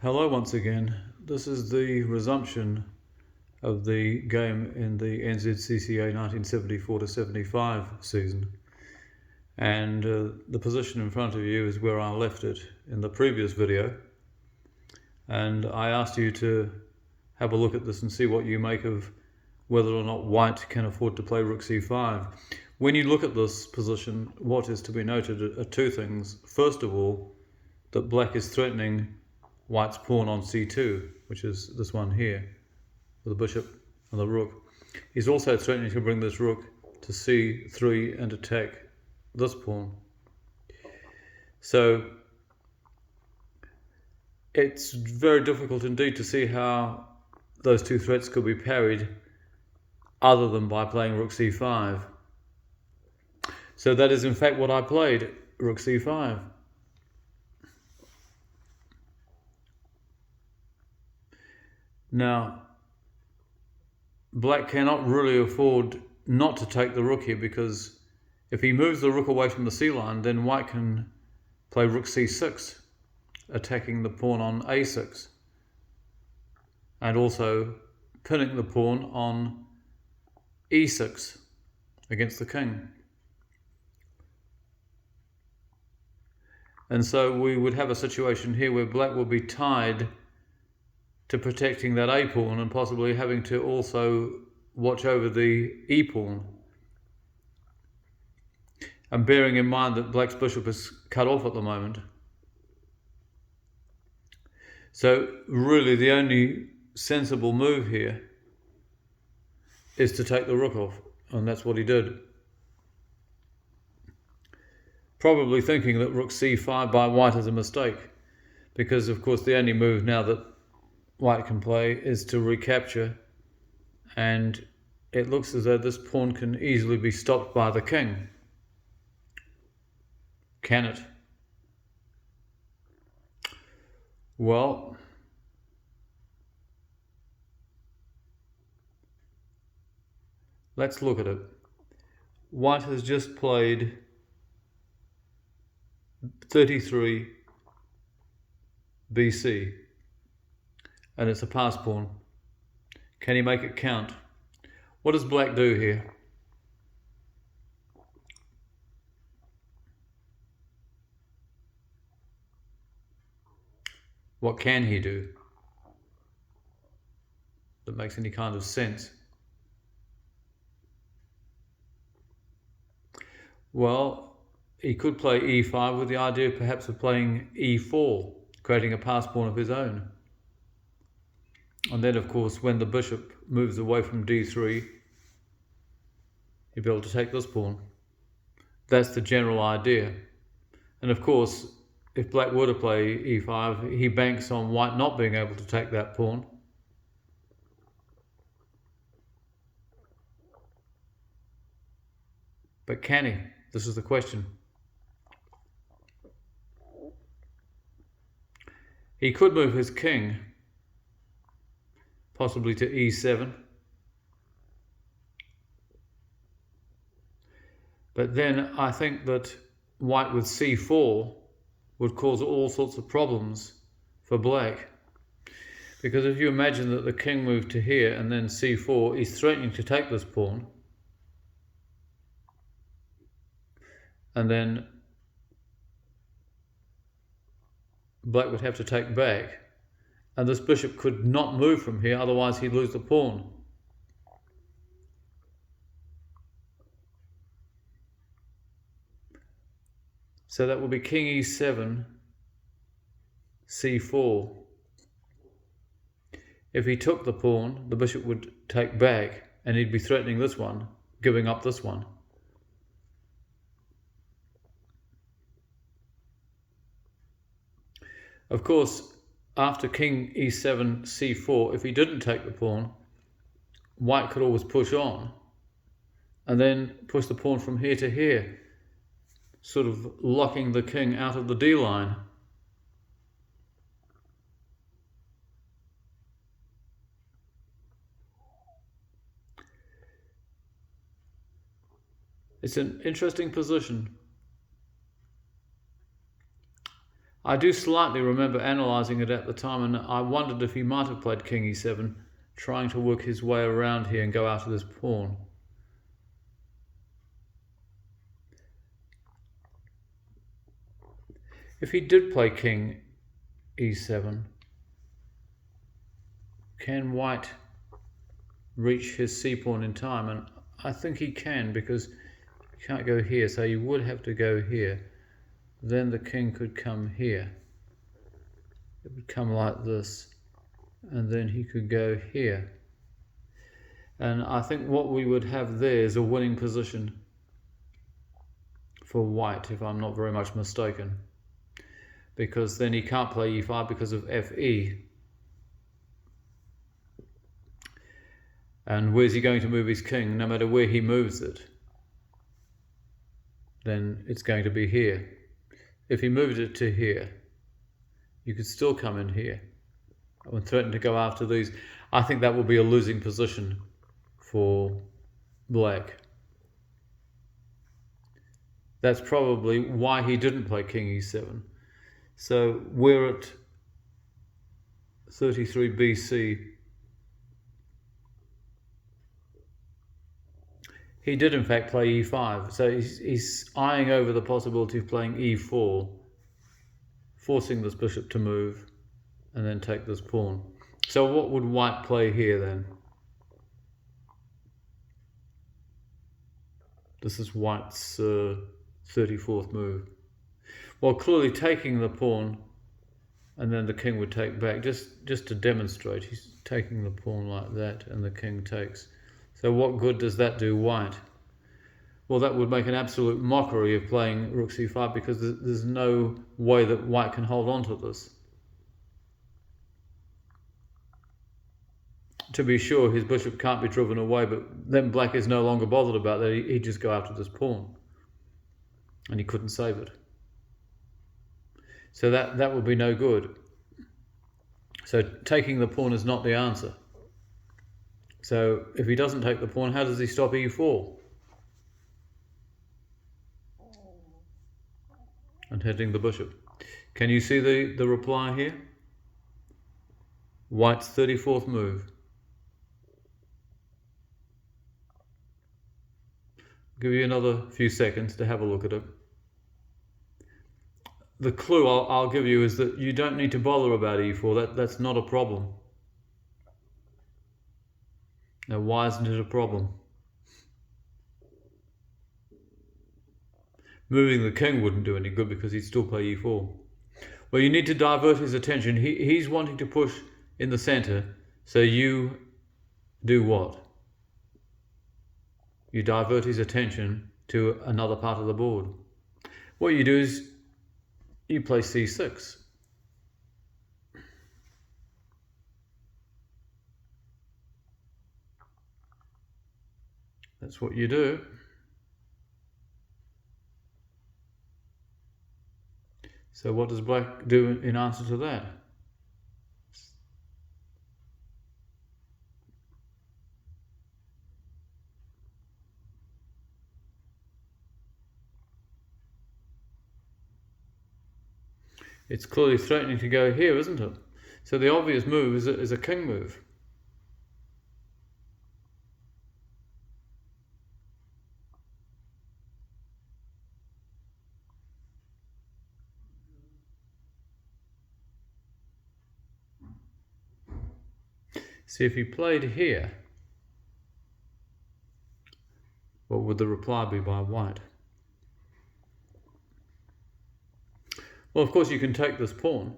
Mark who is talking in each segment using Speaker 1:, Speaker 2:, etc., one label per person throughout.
Speaker 1: Hello once again. This is the resumption of the game in the NZCCA 1974-75 season, and the position in front of you is where I left it in the previous video, and I asked you to have a look at this and see what you make of whether or not white can afford to play rook c5. When you look at this position, what is to be noted are two things. First of all, that black is threatening white's pawn on c2, which is this one here, with the bishop and the rook. He's also threatening to bring this rook to c3 and attack this pawn. So it's very difficult indeed to see how those two threats could be parried other than by playing rook c5. So that is in fact what I played, rook c5. Now, black cannot really afford not to take the rook here, because if he moves the rook away from the c-line, then white can play rook c6, attacking the pawn on a6, and also pinning the pawn on e6 against the king. And so we would have a situation here where black would be tied to protecting that a pawn and possibly having to also watch over the e pawn. And bearing in mind that black's bishop is cut off at the moment. So really the only sensible move here is to take the rook off, and that's what he did. Probably thinking that rook c5 by white is a mistake, because of course the only move now that white can play is to recapture, and it looks as though this pawn can easily be stopped by the king. Can it? Well, let's look at it. White has just played 33 BC, and it's a pass pawn. Can he make it count? What does black do here? What can he do that makes any kind of sense? Well, he could play e5 with the idea perhaps of playing e4, creating a pass pawn of his own. And then, of course, when the bishop moves away from d3, he'd be able to take this pawn. That's the general idea. And of course, if black were to play e5, he banks on white not being able to take that pawn. But can he? This is the question. He could move his king, possibly to e7. But then I think that white with c4 would cause all sorts of problems for black. Because if you imagine that the king moved to here and then c4, he's threatening to take this pawn. And then black would have to take back. And this bishop could not move from here, otherwise he'd lose the pawn. So that would be king e7, c4. If he took the pawn, the bishop would take back, and he'd be threatening this one, giving up this one. Of course, after king e7, c4, if he didn't take the pawn, white could always push on, and then push the pawn from here to here, sort of locking the king out of the d-line. It's an interesting position. I do slightly remember analysing it at the time, and I wondered if he might have played king e7, trying to work his way around here and go after this pawn. If he did play king e7, can white reach his c-pawn in time? And I think he can, because he can't go here, so he would have to go here. Then the king could come here. It would come like this, and then he could go here. And I think what we would have there is a winning position for white, if I'm not very much mistaken, because then he can't play e5 because of fe. And where's he going to move his king? No matter where he moves it, then it's going to be here. If he moved it to here, you could still come in here and threaten to go after these. I think that would be a losing position for black. That's probably why he didn't play king e7. So we're at 33 BC. He did in fact play e5, so he's eyeing over the possibility of playing e4, forcing this bishop to move, and then take this pawn. So what would white play here then? This is white's 34th move. Well, clearly taking the pawn, and then the king would take back, just to demonstrate. He's taking the pawn like that, and the king takes. So what good does that do white? Well, that would make an absolute mockery of playing rook c5, because there's no way that white can hold on to this. To be sure, his bishop can't be driven away, but then black is no longer bothered about that. He'd just go after this pawn, and he couldn't save it. So that would be no good. So taking the pawn is not the answer. So if he doesn't take the pawn, how does he stop e4? And hitting the bishop. Can you see the reply here? White's 34th move. I'll give you another few seconds to have a look at it. The clue I'll give you is that you don't need to bother about e4. That's not a problem. Now, why isn't it a problem? Moving the king wouldn't do any good, because he'd still play e4. Well, you need to divert his attention. He's wanting to push in the center, so you do what? You divert his attention to another part of the board. What you do is you play c6. That's what you do. So what does black do in answer to that? It's clearly threatening to go here, isn't it? So the obvious move is a king move. See, if he played here, what would the reply be by white? Well, of course, you can take this pawn,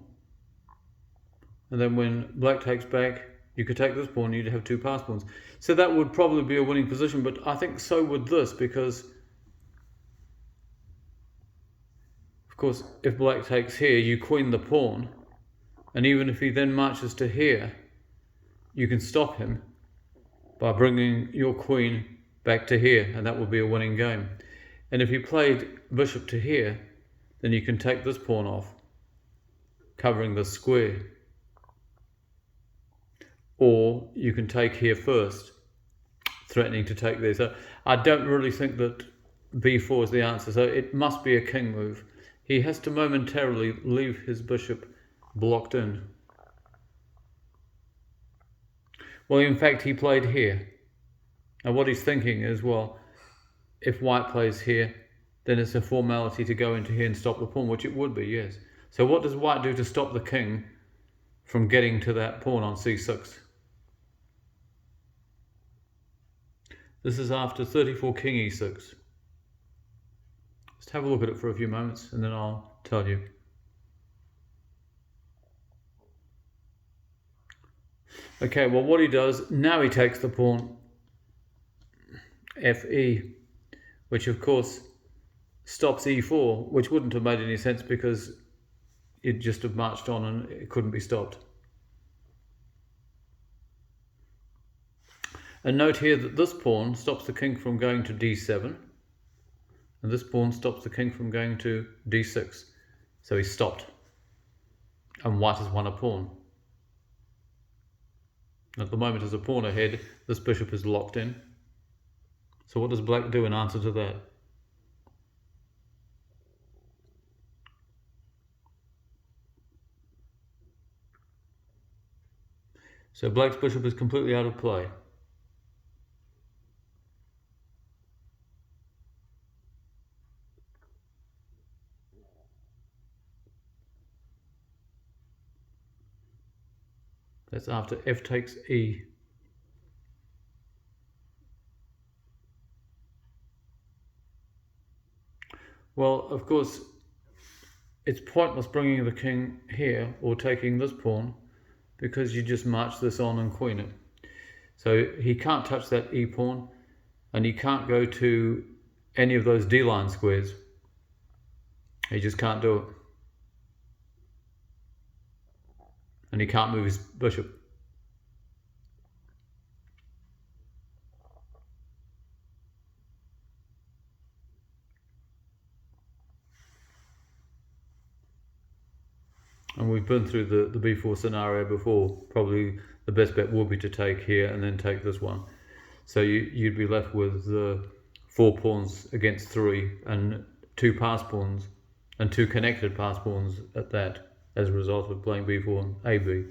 Speaker 1: and then when black takes back, you could take this pawn, you'd have two pass pawns. So that would probably be a winning position, but I think so would this, because, of course, if black takes here, you queen the pawn, and even if he then marches to here, you can stop him by bringing your queen back to here, and that would be a winning game. And if he played bishop to here, then you can take this pawn off, covering the square. Or you can take here first, threatening to take there. So I don't really think that b4 is the answer. So it must be a king move. he has to momentarily leave his bishop blocked in. Well, in fact, he played here. Now what he's thinking is, well, if white plays here, then it's a formality to go into here and stop the pawn, which it would be, yes. So what does white do to stop the king from getting to that pawn on c6? This is after 34 king e6. Just have a look at it for a few moments and then I'll tell you. Okay, well what he does, now he takes the pawn fe, which of course stops e4, which wouldn't have made any sense because it just have marched on and it couldn't be stopped. And note here that this pawn stops the king from going to d7, and this pawn stops the king from going to d6. So he's stopped, and white has won a pawn. At the moment, as a pawn ahead, this bishop is locked in. So what does black do in answer to that? So black's bishop is completely out of play. That's after f takes e. Well, of course, it's pointless bringing the king here or taking this pawn because you just march this on and queen it. So he can't touch that e pawn and he can't go to any of those d-line squares. He just can't do it. And he can't move his bishop. And we've been through the b4 scenario before. Probably the best bet would be to take here and then take this one. So you'd be left with 4 pawns against 3 and 2 pass pawns and 2 connected pass pawns at that, as a result of playing b4 and ab.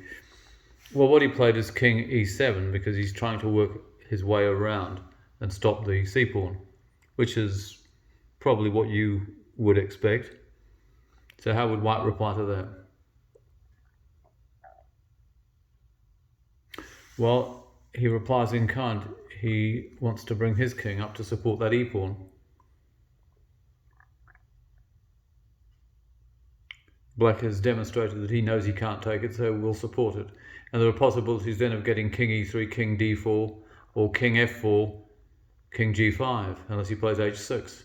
Speaker 1: Well, what he played is king e7 because he's trying to work his way around and stop the c pawn, which is probably what you would expect. So how would white reply to that? Well, he replies in kind. He wants to bring his king up to support that e pawn. Black has demonstrated that he knows he can't take it, so we'll support it. And there are possibilities then of getting king e3, king d4, or king f4, king g5, unless he plays h6.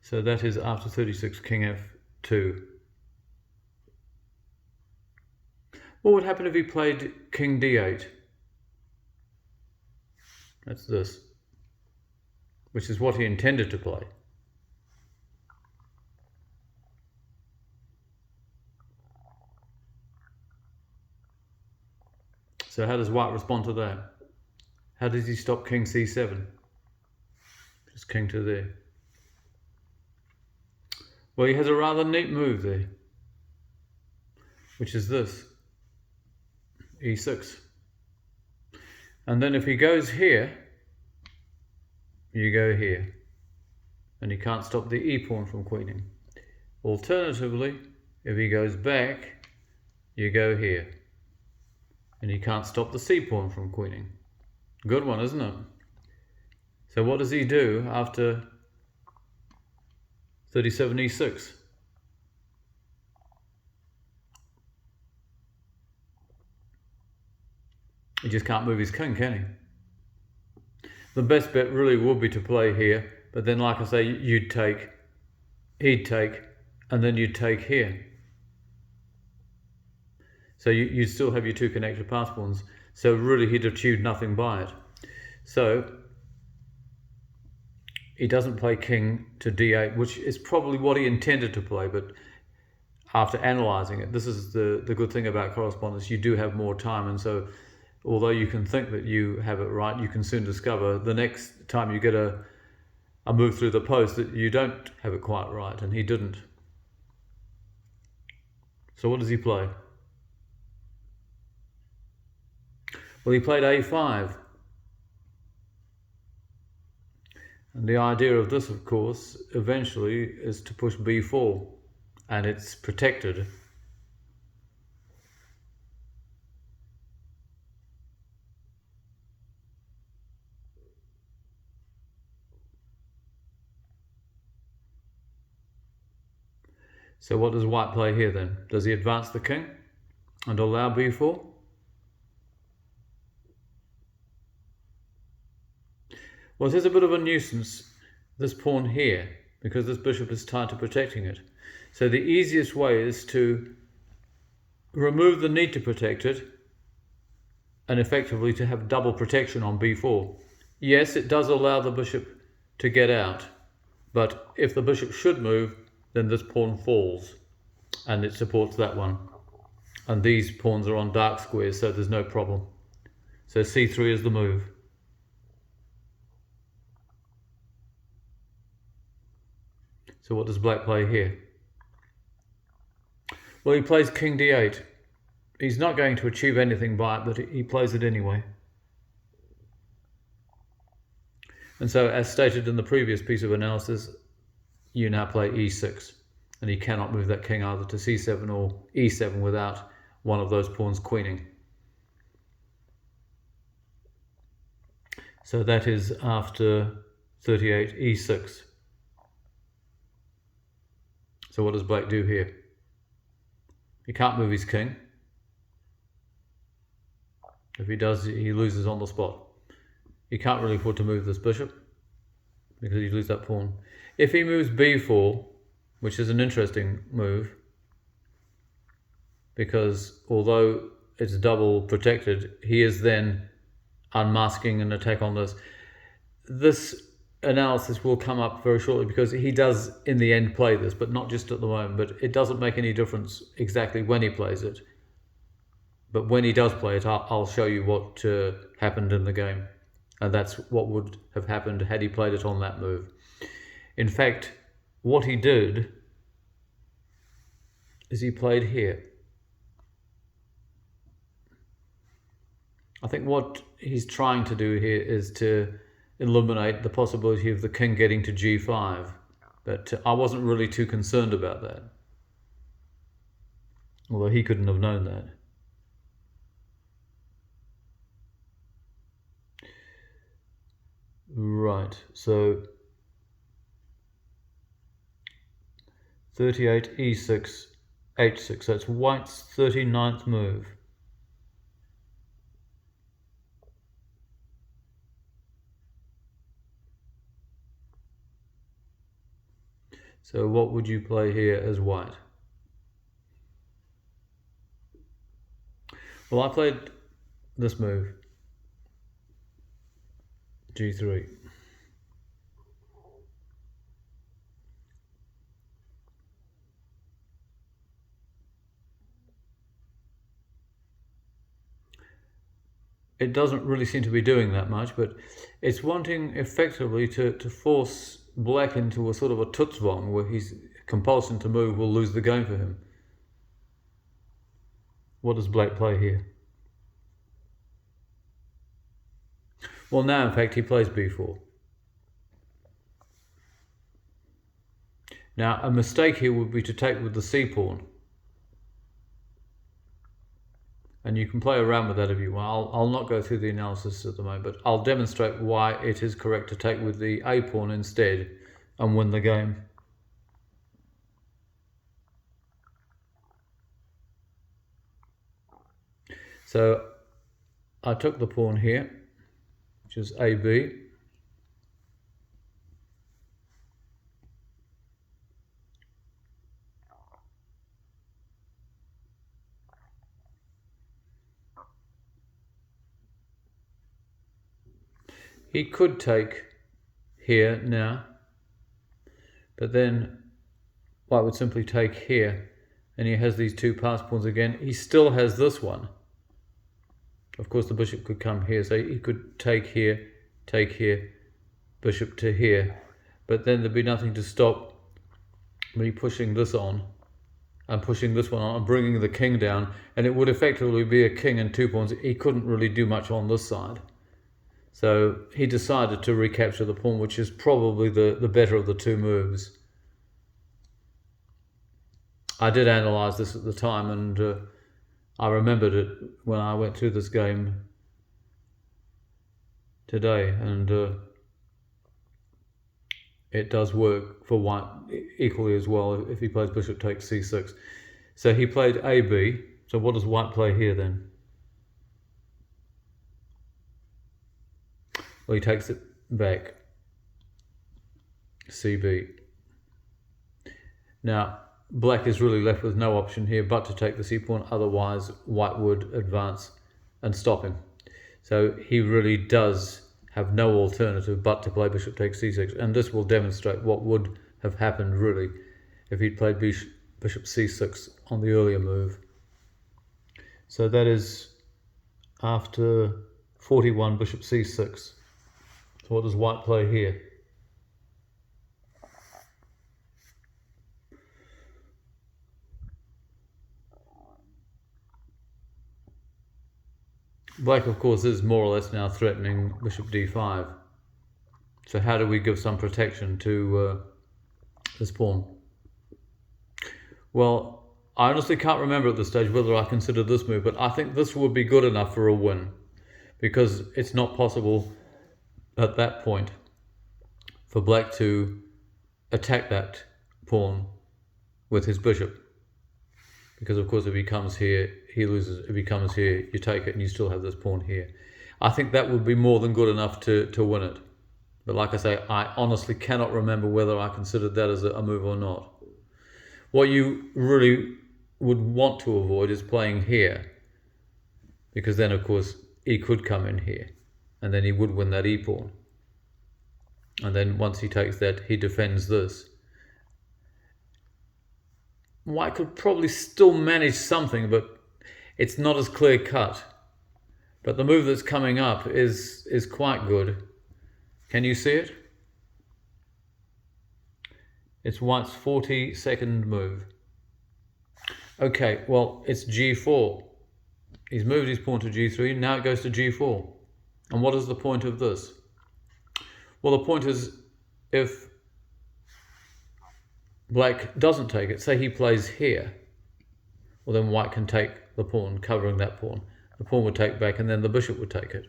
Speaker 1: So that is after 36, king f2. What would happen if he played king d8? That's this, which is what he intended to play. So how does white respond to that? How does he stop king c7? Just king to there. Well, he has a rather neat move there, which is this, e6. And then if he goes here, you go here. And he can't stop the e pawn from queening. Alternatively, if he goes back, you go here. And he can't stop the c pawn from queening. Good one, isn't it? So what does he do after 37 e6? He just can't move his king, can he? The best bet really would be to play here, but then like I say, you'd take, he'd take, and then you'd take here. So you'd still have your 2 connected pass pawns. So really he'd achieved nothing by it. So he doesn't play king to d8, which is probably what he intended to play, but after analysing it, this is the good thing about correspondence, you do have more time, and so although you can think that you have it right, you can soon discover the next time you get a move through the post, that you don't have it quite right, and he didn't. So what does he play? Well, he played a5. And the idea of this, of course, eventually is to push b4, and it's protected. So what does white play here then? Does he advance the king and allow b4? Well, it is a bit of a nuisance, this pawn here, because this bishop is tied to protecting it. So the easiest way is to remove the need to protect it and effectively to have double protection on b4. Yes, it does allow the bishop to get out, but if the bishop should move, then this pawn falls and it supports that one. And these pawns are on dark squares, so there's no problem. So c3 is the move. So what does black play here? Well, he plays king d8. He's not going to achieve anything by it, but he plays it anyway. And so, as stated in the previous piece of analysis, you now play e6. And he cannot move that king either to c7 or e7 without one of those pawns queening. So that is after 38 e6. So what does black do here? He can't move his king. If he does, he loses on the spot. He can't really afford to move this bishop because you lose that pawn. If he moves b4, which is an interesting move, because although it's double protected, he is then unmasking an attack on this. This analysis will come up very shortly, because he does in the end play this, but not just at the moment. But it doesn't make any difference exactly when he plays it. But when he does play it, I'll show you what happened in the game. And that's what would have happened had he played it on that move. In fact, what he did is he played here. I think what he's trying to do here is to eliminate the possibility of the king getting to g5. But I wasn't really too concerned about that. Although he couldn't have known that. Right, so 38 e6 h6, that's white's 39th move. So what would you play here as white? Well, I played this move, g3. It doesn't really seem to be doing that much, but it's wanting effectively to force black into a sort of a tutzwang, where his compulsion to move will lose the game for him. What does black play here? Well, now in fact he plays b4. Now a mistake here would be to take with the c pawn. And you can play around with that if you want. I'll not go through the analysis at the moment, but I'll demonstrate why it is correct to take with the a pawn instead and win the game. So I took the pawn here, which is AB. He could take here now, but then white would simply take here, and he has these two pass pawns again. He still has this one. Of course, the bishop could come here, so he could take here, bishop to here. but then there'd be nothing to stop me pushing this on and pushing this one on and bringing the king down, and it would effectively be a king and 2 pawns. He couldn't really do much on this side. So he decided to recapture the pawn, which is probably the better of the two moves. I did analyse this at the time, and I remembered it when I went through this game today, and it does work for white equally as well if he plays bishop takes c6. So he played AB. So what does white play here then? Well, he takes it back. CB. Now, black is really left with no option here but to take the c-pawn, otherwise white would advance and stop him. So he really does have no alternative but to play bishop takes c6, and this will demonstrate what would have happened really if he'd played bishop c6 on the earlier move. So that is after 41 bishop c6. So what does white play here? Black, of course, is more or less now threatening bishop d5. So how do we give some protection to this pawn? Well, I honestly can't remember at this stage whether I considered this move, but I think this would be good enough for a win, because it's not possible at that point for black to attack that pawn with his bishop. Because of course if he comes here, he loses. If he comes here, you take it and you still have this pawn here. I think that would be more than good enough to win it. But like I say, I honestly cannot remember whether I considered that as a move or not. What you really would want to avoid is playing here, because then of course he could come in here and then he would win that e-pawn. And then once he takes that, he defends this. White could probably still manage something, but it's not as clear cut. But the move that's coming up is quite good. Can you see it? It's white's 42nd move. Okay, well, it's g4. He's moved his pawn to g3, now it goes to g4. And what is the point of this? Well, the point is, if black doesn't take it, say he plays here, well then white can take the pawn, covering that pawn. The pawn would take back and then the bishop would take it.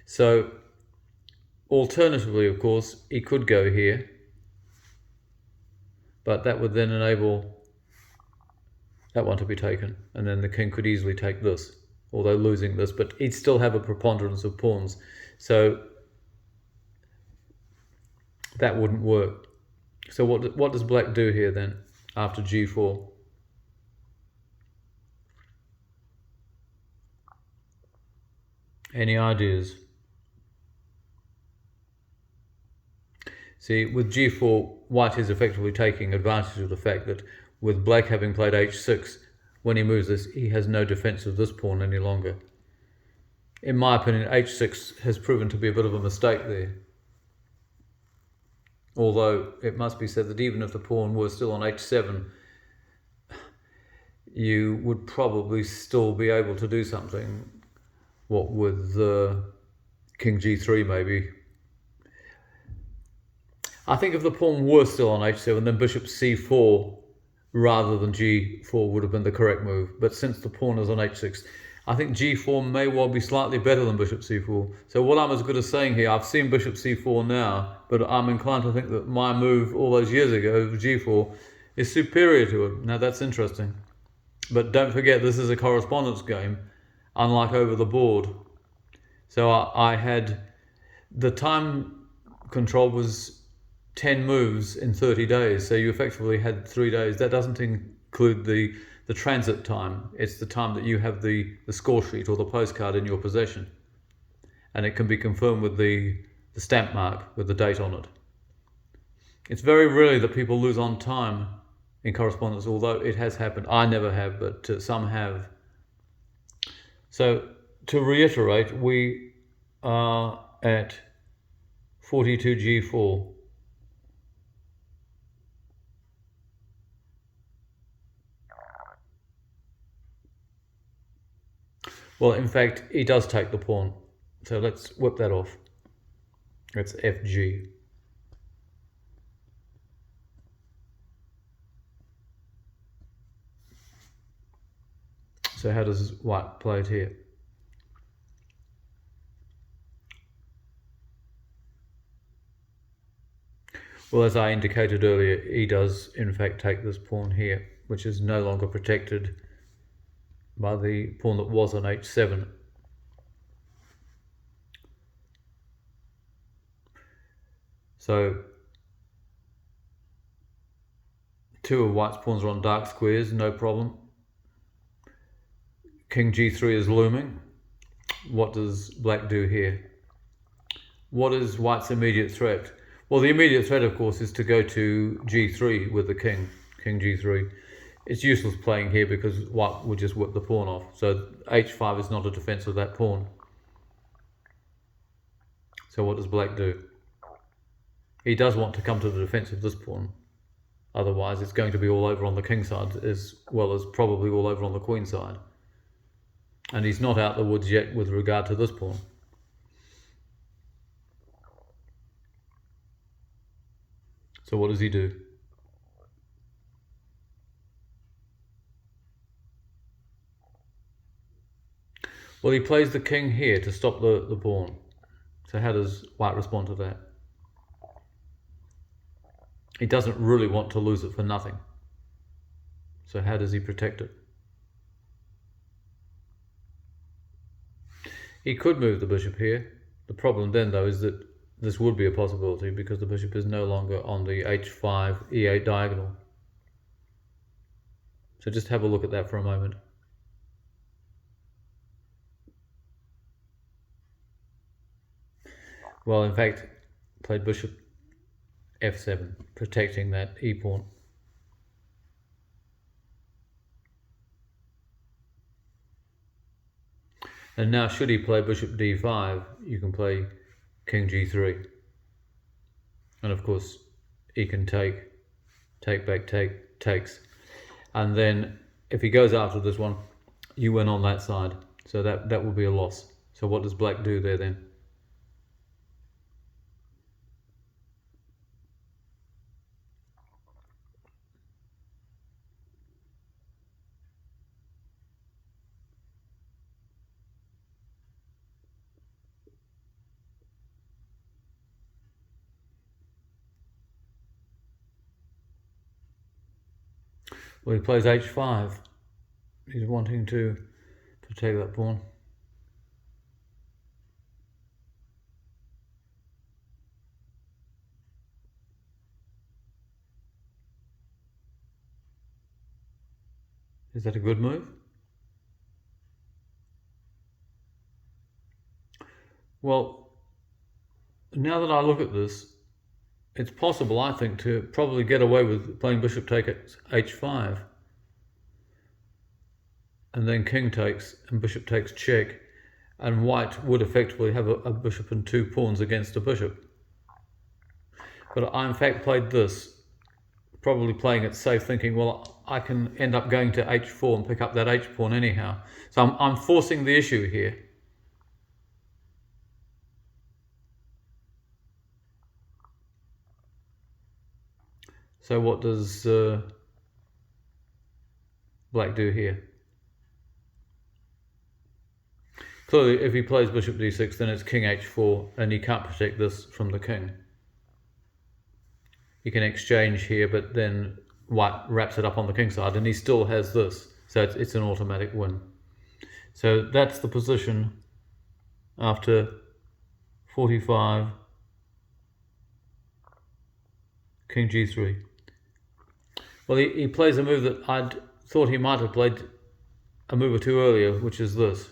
Speaker 1: So, alternatively, of course, he could go here, but that would then enable that one to be taken, and then the king could easily take this, although losing this, but he'd still have a preponderance of pawns. So that wouldn't work. So what does black do here then after g4? Any ideas? See, with g4, white is effectively taking advantage of the fact that with black having played h6, when he moves this, he has no defense of this pawn any longer. In my opinion, h6 has proven to be a bit of a mistake there. Although it must be said that even if the pawn were still on h7, you would probably still be able to do something. What with king g3 maybe. I think if the pawn were still on h7, then bishop c4 rather than g4 would have been the correct move. But since the pawn is on h6, I think g4 may well be slightly better than bishop c4. So what I'm as good as saying here, I've seen bishop c4 now, but I'm inclined to think that my move all those years ago, g4, is superior to it. Now that's interesting. But don't forget, this is a correspondence game, unlike over the board. So I had, the time control was 10 moves in 30 days. So you effectively had 3 days. That doesn't include the transit time. It's the time that you have the score sheet or the postcard in your possession. And it can be confirmed with the stamp mark with the date on it. It's very rare that people lose on time in correspondence, although it has happened. I never have, but some have. So to reiterate, we are at 42g4. Well, in fact, he does take the pawn. So let's whip that off. That's fg. So how does white play it here? Well, as I indicated earlier, he does in fact take this pawn here, which is no longer protected by the pawn that was on h7. So two of white's pawns are on dark squares, no problem. King g3 is looming. What does black do here? What is white's immediate threat? Well, the immediate threat, of course, is to go to g3 with the king g3. It's useless playing here because white would just whip the pawn off. So h5 is not a defense of that pawn. So what does black do? He does want to come to the defense of this pawn. Otherwise, it's going to be all over on the king side as well as probably all over on the queen side. And he's not out the woods yet with regard to this pawn. So what does he do? Well, he plays the king here to stop the pawn. So how does white respond to that? He doesn't really want to lose it for nothing. So how does he protect it? He could move the bishop here. The problem then, though, is that this would be a possibility because the bishop is no longer on the h5, e8 diagonal. So just have a look at that for a moment. Well, in fact, played bishop f7, protecting that e-pawn. And now, should he play bishop d5, you can play king g3. And of course, he can take back, takes. And then, if he goes after this one, you win on that side. So that will be a loss. So what does black do there then? Well, he plays h5. He's wanting to protect that pawn. Is that a good move? Well, now that I look at this, it's possible, I think, to probably get away with playing bishop takes h5 and then king takes and bishop takes check, and white would effectively have a bishop and two pawns against a bishop. But I in fact played this, probably playing it safe, thinking, well, I can end up going to h4 and pick up that h pawn anyhow. So I'm forcing the issue here. So what does black do here? Clearly, if he plays bishop d6, then it's king h4, and he can't protect this from the king. He can exchange here, but then white wraps it up on the king side, and he still has this. So it's an automatic win. So that's the position after 45, king g3. Well, he plays a move that I'd thought he might have played a move or two earlier, which is this.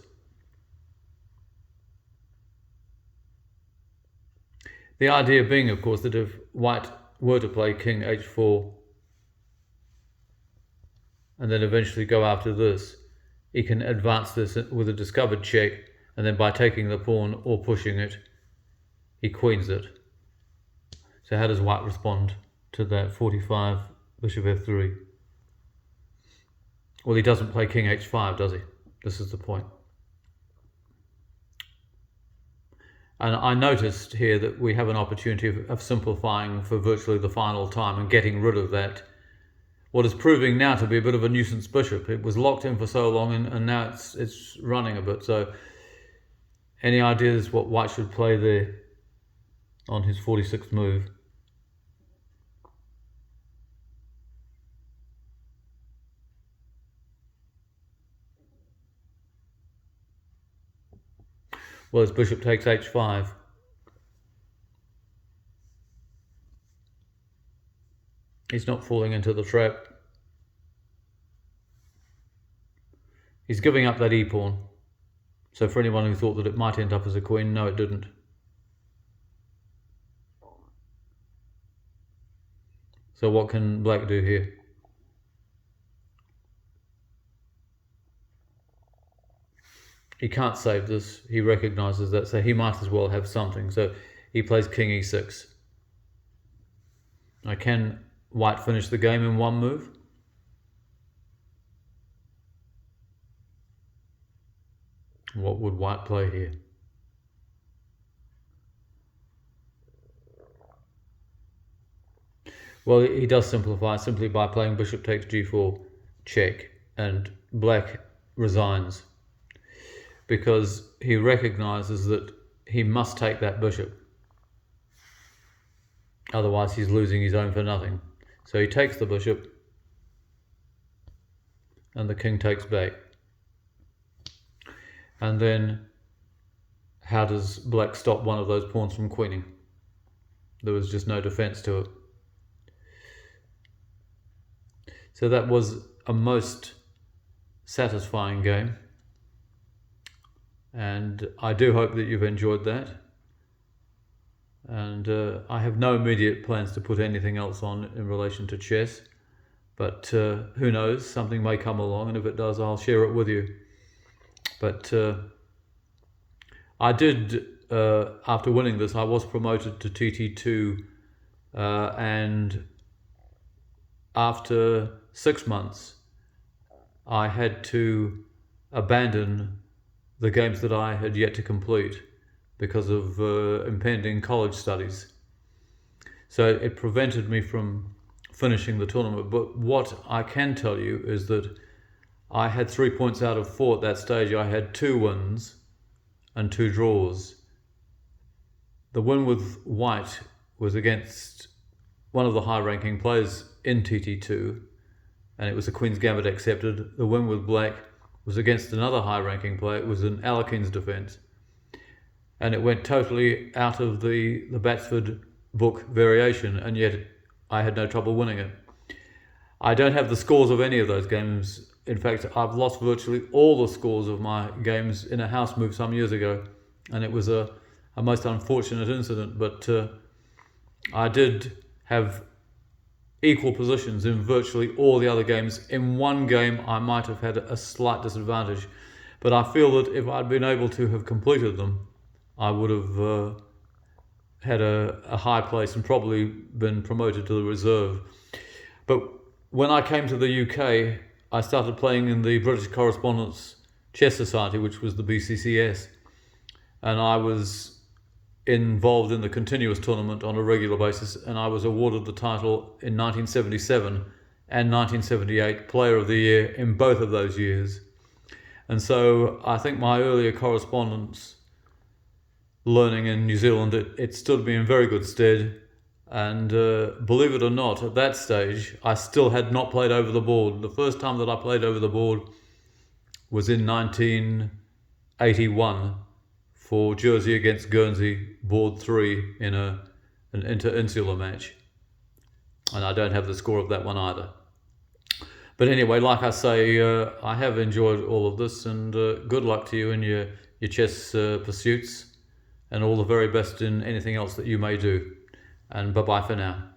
Speaker 1: The idea being, of course, that if white were to play king h4 and then eventually go after this, he can advance this with a discovered check, and then by taking the pawn or pushing it, he queens it. So how does white respond to that 45 bishop f3? Well, he doesn't play king h5, does he? This is the point. And I noticed here that we have an opportunity of simplifying for virtually the final time and getting rid of that, what is proving now to be a bit of a nuisance bishop. It was locked in for so long, and now it's running a bit. So any ideas what white should play there on his 46th move? Well, his bishop takes h5. He's not falling into the trap. He's giving up that e-pawn. So for anyone who thought that it might end up as a queen, no, it didn't. So what can black do here? He can't save this. He recognizes that, so he might as well have something. So he plays king e6. Now, can white finish the game in one move? What would white play here? Well, he does simplify simply by playing bishop takes g4 check, and black resigns because he recognizes that he must take that bishop. Otherwise he's losing his own for nothing. So he takes the bishop and the king takes back. And then how does black stop one of those pawns from queening? There was just no defense to it. So that was a most satisfying game. And I do hope that you've enjoyed that. And I have no immediate plans to put anything else on in relation to chess. But who knows, something may come along, and if it does, I'll share it with you. But I did, after winning this, I was promoted to TT2, and after 6 months, I had to abandon the games that I had yet to complete because of impending college studies. So it prevented me from finishing the tournament. But what I can tell you is that I had 3 points out of 4 at that stage. I had 2 wins and 2 draws. The win with white was against one of the high-ranking players in TT2, and it was a Queen's Gambit accepted. The win with black was against another high-ranking player. It was an Alekhines defence, and it went totally out of the Batsford book variation, and yet I had no trouble winning it. I don't have the scores of any of those games. In fact, I've lost virtually all the scores of my games in a house move some years ago, and it was a most unfortunate incident, but I did have equal positions in virtually all the other games. In one game I might have had a slight disadvantage, but I feel that if I'd been able to have completed them, I would have had a high place and probably been promoted to the reserve. But when I came to the UK, I started playing in the British Correspondence Chess Society, which was the BCCS, and I was involved in the continuous tournament on a regular basis, and I was awarded the title in 1977 and 1978 Player of the Year in both of those years. And so I think my earlier correspondence learning in New Zealand, it stood me in very good stead. And believe it or not, at that stage I still had not played over the board. The first time that I played over the board was in 1981 for Jersey against Guernsey, board 3 in an inter-insular match. And I don't have the score of that one either. But anyway, like I say, I have enjoyed all of this, and good luck to you in your chess pursuits, and all the very best in anything else that you may do. And bye-bye for now.